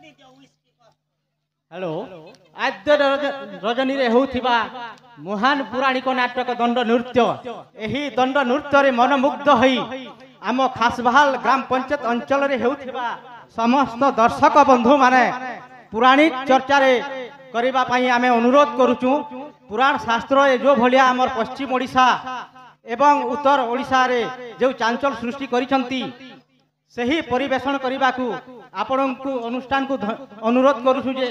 Hello आद्य रजनी रे होउथिबा महान पुराणिक नाटक दंड नृत्य एही दंड नृत्य रे मनमुग्ध हई आम खासबहाल ग्राम पंचायत अंचल रे होउथिबा समस्त दर्शक बंधु माने पुराणिक चर्चा रे करिबा पई आमे अनुरोध करूचु। पुराण शास्त्र रे जो भलिया हमर पश्चिम ओडिशा एवं उत्तर ओडिशा रे जो चांचल सृष्टि करिसंती सही परिवेषण करने आपण को अनुष्ठान को अनुरोध करूँ जे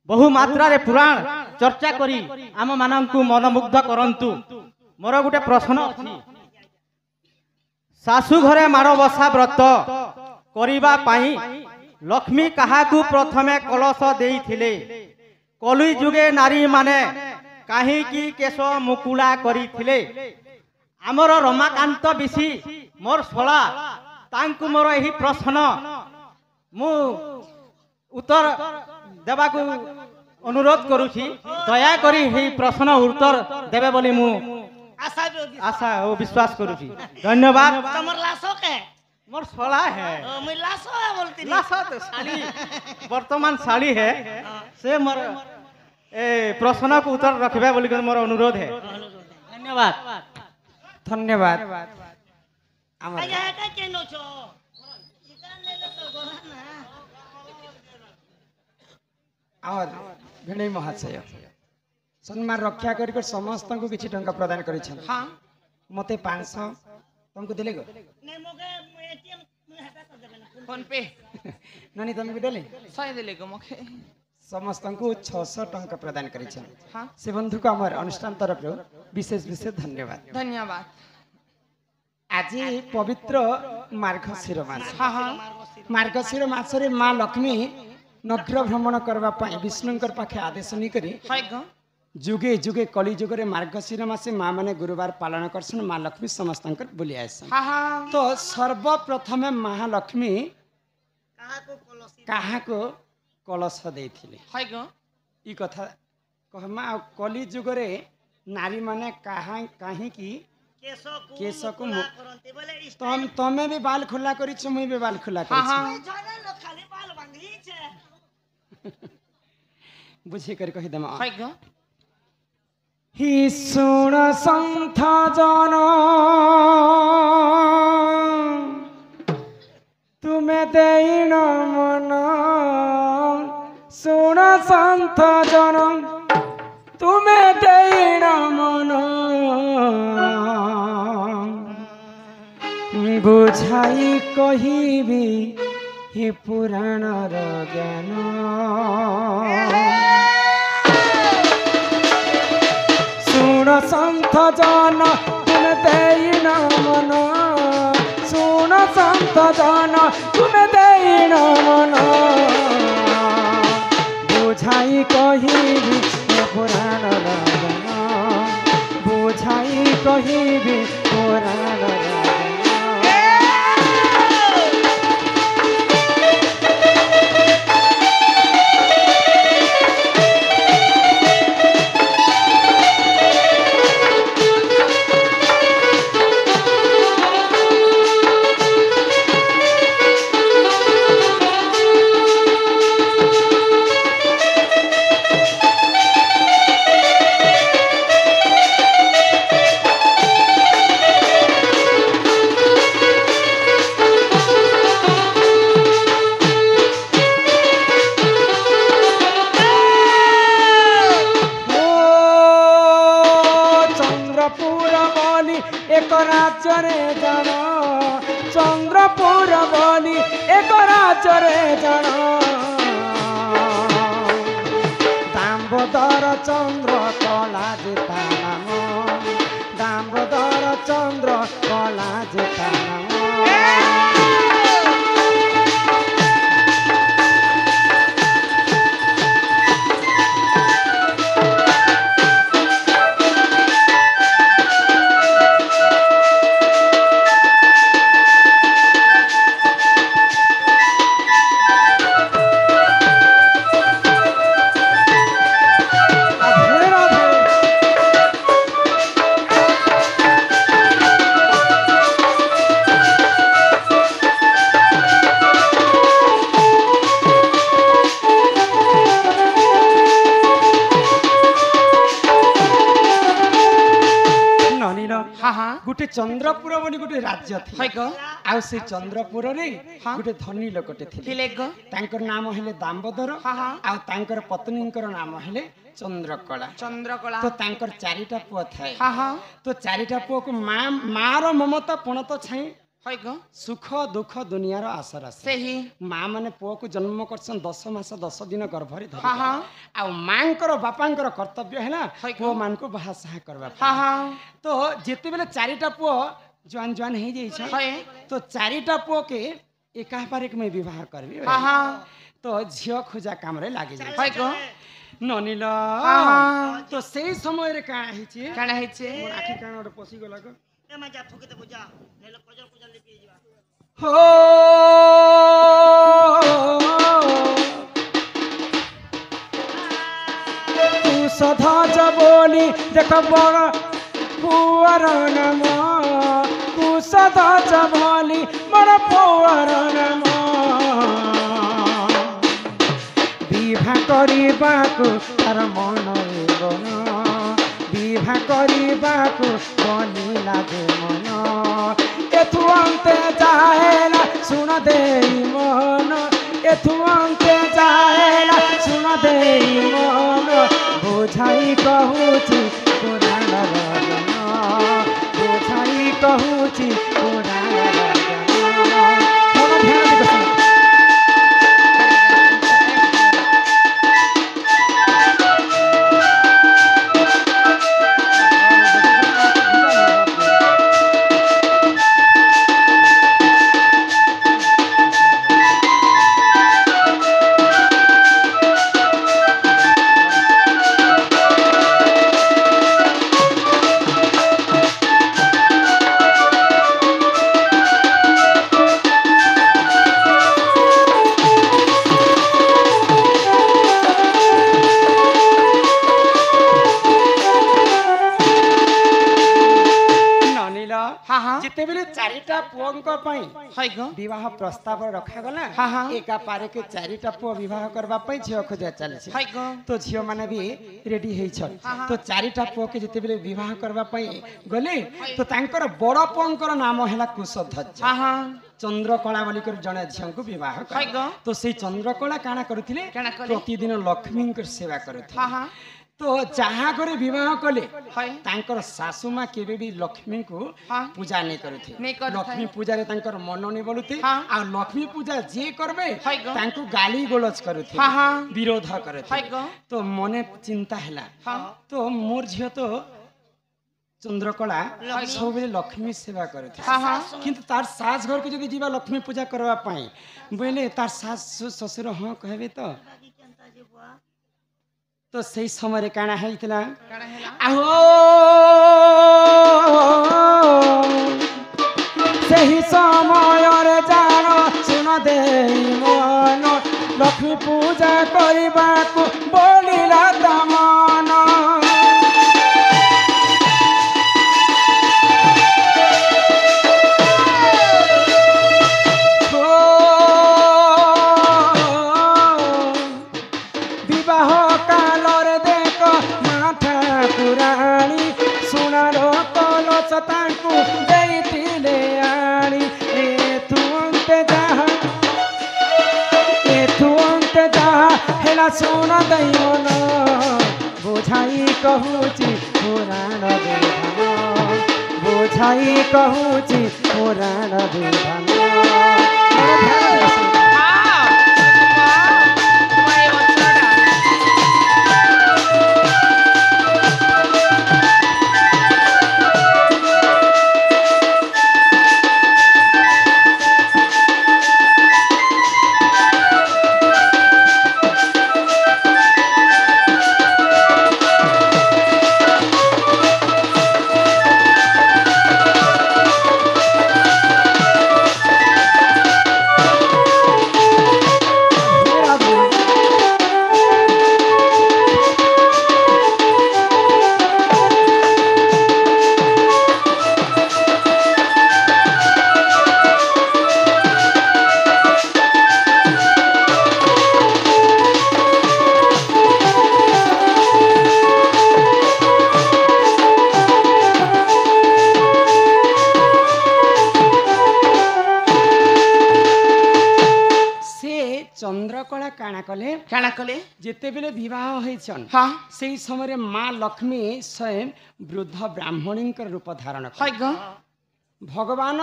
बहु मात्रा रे पुराण चर्चा करी आम मान को मनमुग्ध करंतु। मोर गोटे प्रश्न अछि सासु घरे माणबसा व्रत करिबा पाई लक्ष्मी काहाकू प्रथमे कलश देइथिले कलि जुगे नारी माने काहे की केश मुकुला करिथिले आमर रमाकांत बिसी मोर सोला तांकु मोर यही प्रश्न मु उत्तर देवाकू अनुरोध करुछि दया करी यही प्रश्न उत्तर देबे बोली मु आशा और विश्वास करुछि। धन्यवाद। तमर लासो के मोर सोला है मैं लासो है बोलती लासो तो साली वर्तमान साली है से मोर प्रश्न को उत्तर रखबे बोली मोर अनुरोध है। धन्यवाद धन्यवाद। भिणई महाशय सम्मान रक्षा कर समस्त को किसी टंका प्रदान कर मते 500 तुमको दिले गो फोन पे नानी तुमको दिले 100 दिले गो मखे समस्त को 600 टंका प्रदान कर से बंधु को हमार अनुष्ठान तरफ विशेष विशेष धन्यवाद। धन्यवाद। आज पवित्र मार्गशीर मास मार्गशीर मास रे माँ लक्ष्मी नगर भ्रमण करने विष्णुकर पाखे आदेश नहीं करी जुगे जुगे कली जुगे मार्गशीर मासे माँ मैंने गुरुवार पालन करसन माँ लक्ष्मी समस्त बुली आस तो सर्वप्रथम महालक्ष्मी कहा को कलश देते कथा कहमा कली जुगे नारी माने कहीं की केश को तमें भी बाल खुला कर मुई भी बाल खुला कर बुझे कर कही दमा ही सुन संथ जन तुम्हें देन मन सुन संथ जन तुम्हें देन मन बुझाई कहिबी ही पुराण ज्ञान सुन संथ जन तुम देन मन सुन संथ जन तुम देन मन बुझाई कहिबी पुराण ज्ञान बुझाई कहिबी पुराण चंद्रपुर बोली एक राज्य जन दामोदर चंद्र कला जिता नाम दामोदर चंद्र कला जिता नाम गोटे चंद्रपुर बोली गोटे राज्य थी হয় গো आउ से चंद्रपुर रे हाँ। गोटे धनी लोकटे थिले ଥିଲେ গো तांकर नाम हेले दामोदर हाँ, हाँ। आउ तांकर पत्नींकर नाम हेले चंद्रकला ଚନ୍ଦ୍ରକଳା तो तांकर चारिटा पुଅ थाए ହଁ ହଁ तो चारिटा पुଅ को माँ रो ममता पूर्ण तो छाई হয় গো सुख दुख दुनिया रो आसर आसे ସେହି माँ माने पुओ को जन्म करसन 10 मास 10 दिन गर्भरे धरि ହଁ ହଁ आ मांकर बापांकर कर्तव्य है ना है पुओ मान को बाहा साहा करबा ହଁ ହଁ तो जेते बेले चारिटा पुओ जवान जवान हे जाई छ হয় तो चारिटा पुओ के एका पारे के मैं विवाह करबी ହଁ ହଁ तो झियो खोजा काम रे लागी जाई হয় গো ननिल ହଁ ହଁ तो सेही समय रे का हे छी କାଣା ହେଇছে मोर आखि कान ओटे पसी गला को ए मा जा फुके दे बुझा नेलो कजर कजर लिपि जिवा हो तू सधा जबोली देख बड़ पुअर नम तू सधा जबोली बड़ पुअर नम विवाह କରିବାକୁ तार मन बन विवाह କରିବାକୁ बनिला जे मन एथु अंते जाएला सुन देई मन एथु अंते जाएला सुन देई मन बुझाई कहूची पुराण रजन बुझाई कहूची पुराण रजन थोड़ा ध्यान दे सुन ହଁ ହଁ ଯେତେବେଳେ ଚାରିଟା ପୁଅଙ୍କ ପାଇଁ হয় গো विवाह प्रस्ताव रखागला हाँ, हाँ। एका पारे के चारिटा पुओ विवाह करबा पई झियो खोजा चलछि হয় গো तो झियो माने भी रेडी हेइ छन हाँ, हाँ। तो चारिटा पुओ के जेतेबेले विवाह करबा पई गले तो तांकर बड़ पुओंकर नाम हैला कुशध्वज ହଁ ହଁ चंद्रकला बोली कर जने झियो को विवाह হয় कर গো तो सेई चंद्रकला काना करथिले काना कले? प्रतिदिन लक्ष्मी कर सेवा ହଁ करथिले ହଁ तो जहाँ करे विवाह कले হয় तांकर सासू माँ केबे भी लक्ष्मी को हाँ। पूजा नहीं करथे नहीं करथे। लक्ष्मी पूजा रे तांकर मन नहीं बोलुथे हाँ। आ लक्ष्मी पूजा जे करबे है गो। तांको गाली गलज करथे हाँ, हाँ। विरोध है करथे गो। तो मने चिंता हैला हाँ। तो मोर झियो तो चंद्रकला है गो। सब लक्ष्मी सेवा करथे हाँ, हाँ। किंतु तार सास घर को जदि जीवा लक्ष्मी पूजा करबा पई बोले तार सास ससुर हां कहबे तो बागी केनता जे बुआ तो सही समय रे काना हैतला କାଣା ହେଲା आहो सही समय रे जान सुन देई मन लक्ष्मी पूजा करबाकू बोलिला तमन विवाह कालरे देख माथा पुराणी सुनारो कलच तांकु देइथिले आणी एथु अंते जाहा हेला सुन दई मन बुझाई कहूची पुराण विधान बुझाई कहूची पुराण विधान তোমার এই বছরটা चंद्रकला काना कले काना कले जेते बेले विवाह होइछन हाँ सेई समय माँ लक्ष्मी स्वयं वृद्ध ब्राह्मणी रूप धारण है ग भगवान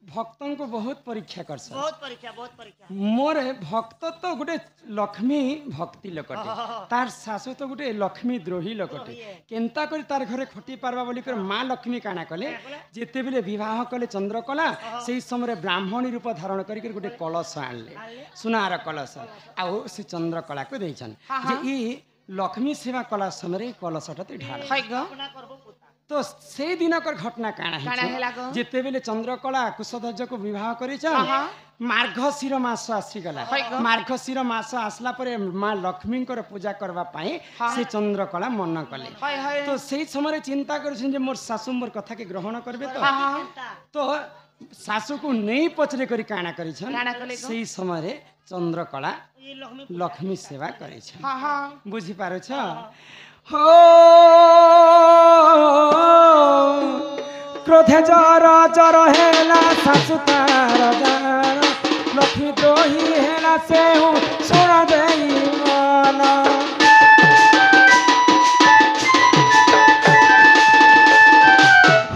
भक्तों को बहुत परीक्षा कर बहुत परीक्षा मोर भक्त तो गोटे लक्ष्मी भक्ति लोकटे तार शाशु तो गोटे लक्ष्मी द्रोही लोकटे केनता कर तार घरे खटी पारबा बोली कर माँ लक्ष्मी काना कले जेते बेले विवाह कले चंद्रकला सेई समय ब्राह्मणी रूप धारण करी गोटे कलश आनले सुनार कलश आउ से चंद्रकला को देछन जे ई लक्ष्मी सेवा कला समय कलशटा ते ढाल है ग तो से दिनकर घटना काना ହେଲା ଗ? जेते बेले चंद्रकला कुशध्वज को विवाह करिछ मार्गशीर मास आसीगला है ग? मार्गशीर मास आसला परे माँ लक्ष्मी पूजा करबा पाई से चंद्रकला मन कले है है तो से समय चिंता करछन जे मोर सासु मोर कथा के ग्रहण करबे तो सासु को नहीं पचरे करी काना करिछन काना कले ग? सेई समय चंद्रकला ये लक्ष्मी लक्ष्मी सेवा करिछन हाँ हाँ बुझी पारो छ हो क्रोधे जर जर हेला सासु तार जान लक्ष्मी द्रोही हेला से सुन देई मन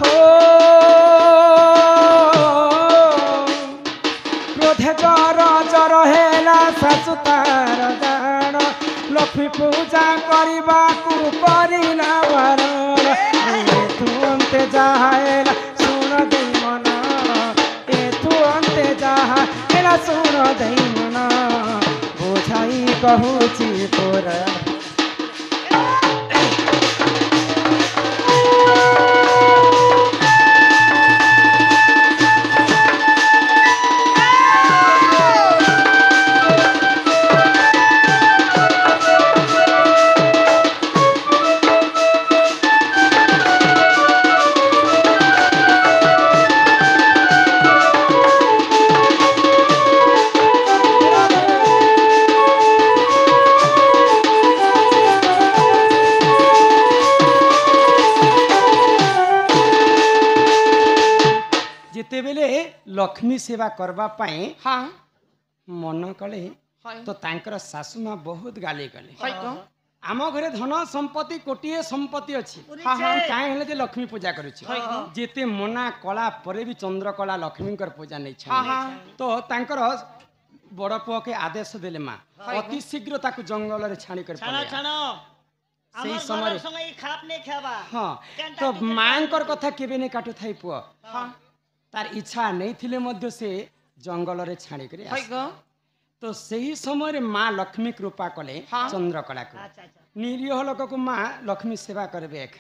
हो क्रोधे जर जर हेला सासु तार जान लक्ष्मी पूजा करबाकू करिला वरण तू अंते जाहेला सुन दे मन तू अंते जाहेला सुन दे मन बुझाई कहूची तोरा लक्ष्मी सेवा करबा पाए हाँ मन कले है तो तांकर सासु माँ बहुत गाली कले है ग आम घरे धन संपत्ति कोटिए संपत्ति अच्छी हाँ हाँ काहे हेले जे लक्ष्मी पूजा करुछि जेते मना कला परे भी चंद्रकला लक्ष्मी पूजा नहीं हाँ हाँ तो तांकर बड़ पुओ के आदेश देले माँ अति शीघ्र ताकू जंगल रे छाणी कर छानो छानो सेई हमर समय घर संगे ई खराब नहीं खाबा हाँ तो मांकर कथा केबे नहीं काटु थाई पुओ हाँ तार इच्छा नहीं थिले मध्य से जंगल रे छाणी करे है ग तो सही समय रे माँ लक्ष्मी कृपा कले हाँ। चंद्रकला को अच्छा अच्छा निरीह लोक को माँ लक्ष्मी सेवा करबे एक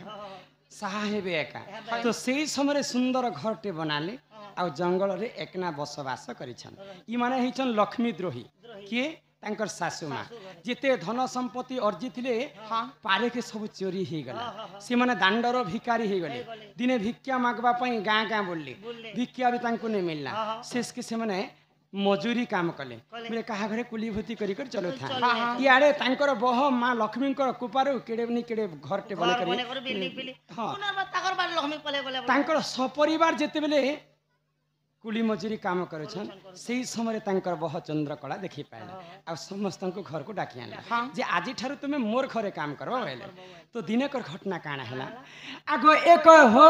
साहा हेबे एका तो सही समय रे सुंदर घर टे बनाले आ जंगल रे एकना बसवास करिछन ई माने हिचन लक्ष्मी द्रोही के तांकर सासु माँ जेते धन संपत्ति अर्जिथिले पारे के सब चोरी हे गला से माने दांडर भिकारी हे गले दिने भिक्षा मागबा पई गाँ गाँ बोलले भिक्षा भी तांको ने मिलना शेष के से माने मजूरी काम कले मेरे कहा घरे कुलीभूति करी कर चलो था इाड़े तांकर बह माँ लक्ष्मी कृपारू केड़े नि केड़े घर टे बने बने कर बिल्डिंग करी बिल्डिंग हाँ पुनर् ताकर बार लक्ष्मी पले गले तांकर सपरिवार जेते बेले कुली मजूरी काम करुछन सेही समय तांकर बह चंद्रकला देखि पाइला आ समस्त को घर को डाकी आनला जे आजि ठारु तुमे मोर घरे काम करबो बोले तो दिनकर घटना काना हैला आगो एक हो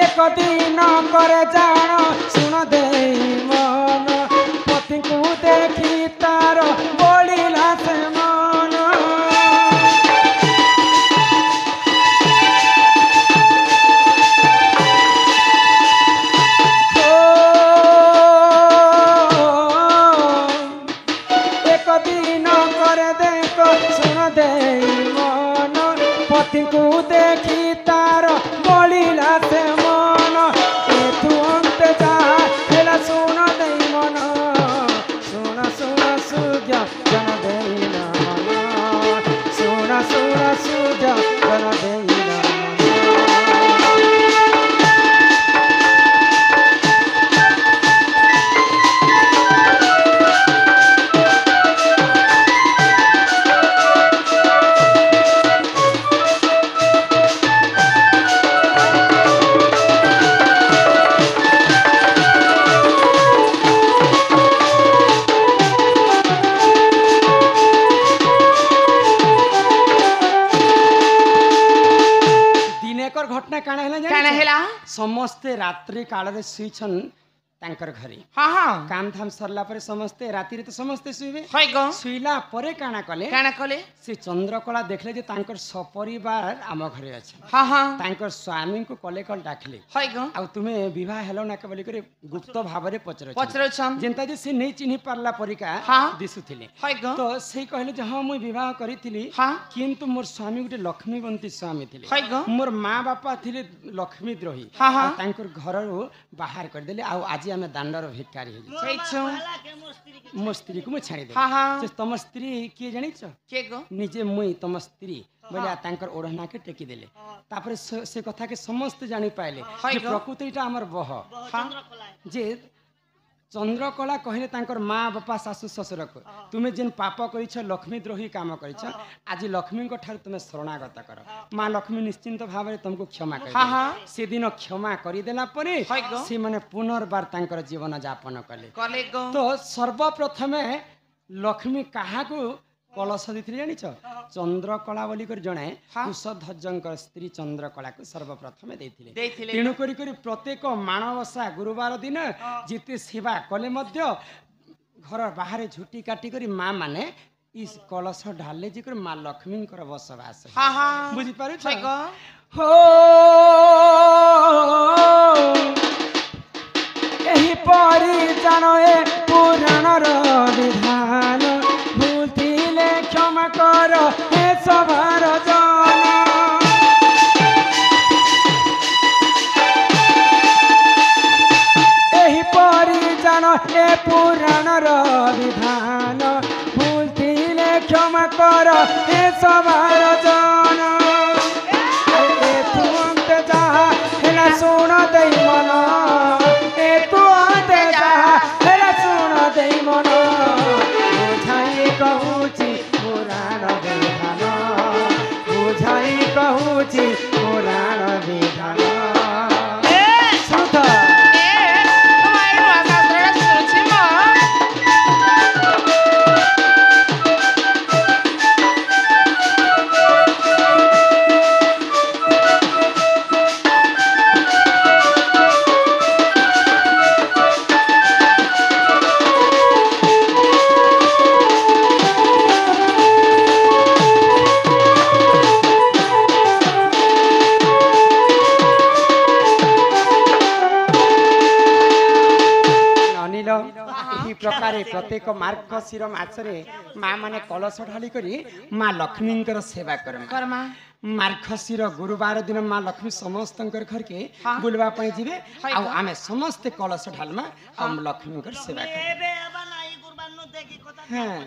एक दिन करे जान सुन दे मन पति को देखी तार बोलिला से मन एक दिन करे देख सुन दे मन पति को देखी तार बोलिला से मन ए तू अंत जा ହେଲା ସମସ୍ତେ ରାତ୍ରି କାଳରେ ଶୋଇଛନ୍ ତାଙ୍କର ଘରେ ହଁ ହଁ କାମ ଧାମ ସରିଲା ପରେ ସମସ୍ତେ ରାତିରେ ତ ସମସ୍ତେ ଶୋଇବେ ହଇ ଗ ଶୋଇଲା ପରେ କାଣା କଲେ କାଣା କଲେ ସେ ଚନ୍ଦ୍ରକଳା ଦେଖିଲେ ଯେ ତାଙ୍କର ସପରିବାର ଆମ ଘରେ ଅଛି ହଁ ହଁ ତାଙ୍କର ସ୍ୱାମୀଙ୍କୁ କଲେ କଲ ଡାକିଲେ ହଇ ଗ ଆଉ ତୁମେ ବିବାହ ହେଲ ନା ବୋଲି କରି ଗୁପ୍ତ ଭାବରେ ପଚର ପଚରୁଛନ୍ ଯେନ୍ତା ଯେ ସେ ନେଇ ଚିହ୍ନି ପାରିଲା ପରିକା ହଁ। ଦିଶୁଥିଲେ ହଇ ଗ ତ ସେ କହିଲେ ଯେ ହଁ ମୁଇଁ ବିବାହ କରିଥିଲି ହଁ କିନ୍ତୁ ମୋର ସ୍ୱାମୀ ଗୋଟେ ଲକ୍ଷ୍ମୀବନ୍ତୀ ସ୍ୱାମୀ ଥିଲେ ହଇ ଗ ମୋର ମା ବାପା ଥିଲେ ଲକ୍ଷ୍ମୀ ଦ୍ରୋହୀ ହଁ, ହଁ। ଆଉ ତାଙ୍କର ଘରରୁ ବାହାର କରିଦେଲେ ଆଉ ଆଜି ଆମେ ଦାଣ୍ଡର ଭିକାରୀ ହେଇଯାଇଛୁ ସେଇଛୁ ମୋ ସ୍ତ୍ରୀକୁ ମୁଁ ଛାଡ଼ିଦେଲି ହଁ ହଁ ଯେ ତମ ସ୍ତ୍ରୀ କିଏ ଜାଣିଛ କିଏ ଗ ନିଜେ ମୁଇଁ ତମ ସ୍ତ୍ରୀ ବୋଲେ ତାଙ୍କର ଓଢ଼ନାକେ ଟେକି ଦେଲେ ତାପରେ ସେ କଥାକେ ସମସ୍ତେ ଜାଣି ପାଇଲେ ଯେ ପ୍ରକୃତି ଏଇଟା ଆମର ବହ ଯେ ଚନ୍ଦ୍ରକଳା କହିଲେ ତାଙ୍କର ମା ବାପା ଶାଶୁ ଶ୍ୱଶୁରକୁ ତୁମେ ଯେନ୍ ପାପ କରିଛ ଲକ୍ଷ୍ମୀ ଦ୍ରୋହୀ କାମ କରିଛ ଆଜି ଲକ୍ଷ୍ମୀଙ୍କ ଠାରୁ ତୁମେ ଶରଣାଗତ କର ମା ଲକ୍ଷ୍ମୀ ନିଶ୍ଚିନ୍ତ ଭାବରେ ତମକୁ କ୍ଷମା ହଁ, କରିବେ ହଁ। ସେଦିନ କ୍ଷମା କରିଦେଲା ପରେ ହଇ ଗ। ସେମାନେ ପୁନର୍ବାର ତାଙ୍କର ଜୀବନ ଯାପନ କଲେ କଲେ ଗ ତ ସର୍ବପ୍ରଥମେ ଲକ୍ଷ୍ମୀ କାହାକୁ କଳସ ଦେଇଥିଲେ ଜାଣିଛ ଚନ୍ଦ୍ରକଳା ବୋଲି କରି ଜଣେ ହଁ। କୁଶଧ୍ୱଜଙ୍କର ସ୍ତ୍ରୀ ଚନ୍ଦ୍ରକଳାକୁ ସର୍ବପ୍ରଥମେ ଦେଇଥିଲେ ଦେଇଥିଲେ ତେଣୁ କରି ପ୍ରତ୍ୟେକ ମାଣବସା ଗୁରୁବାର ଦିନ ଯେତେ ସେବା କଲେ ମଧ୍ୟ ଘର ବାହାରେ ଝୁଟି କାଟି କରି ମା ମାନେ ଇ କଳସ ଢାଲେ ଯେ କରି ମା ଲକ୍ଷ୍ମୀଙ୍କର ବସବାସ ହଁ ହଁ ବୁଝିପାରୁଛ ହଇ ଗ हो एही परी जानो ए पुराणर विधान भूतिले क्षमा कर हे सभार जन एही परी जानो ए पुराणर विधान भूतिले क्षमा कर हे सभार जन सुन दई मन ए तू आते जा हेला सुन दई मन बुझाई कहूची पुराण विधान बुझाई कहूची पुराण विधान सुत তোমার শাস্ত্রটা শুনছি মা प्रकार प्रत्येक मार्गशीर मासरे माँ माने कलश ढाली करी माँ लक्ष्मींकर सेवा करम कर्मा मार्गशीर गुरुवार दिन माँ लक्ष्मी समस्त घर के बुलवा पाई जीवे आ आमे समस्त कलश ढालमा हम लक्ष्मींकर सेवा करम ଏବେ ହେବା ନାହିଁ କୁର୍ବାନ ଦେଖି କଥା हां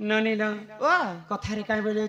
ननिलो ଓ कथारे काई बोले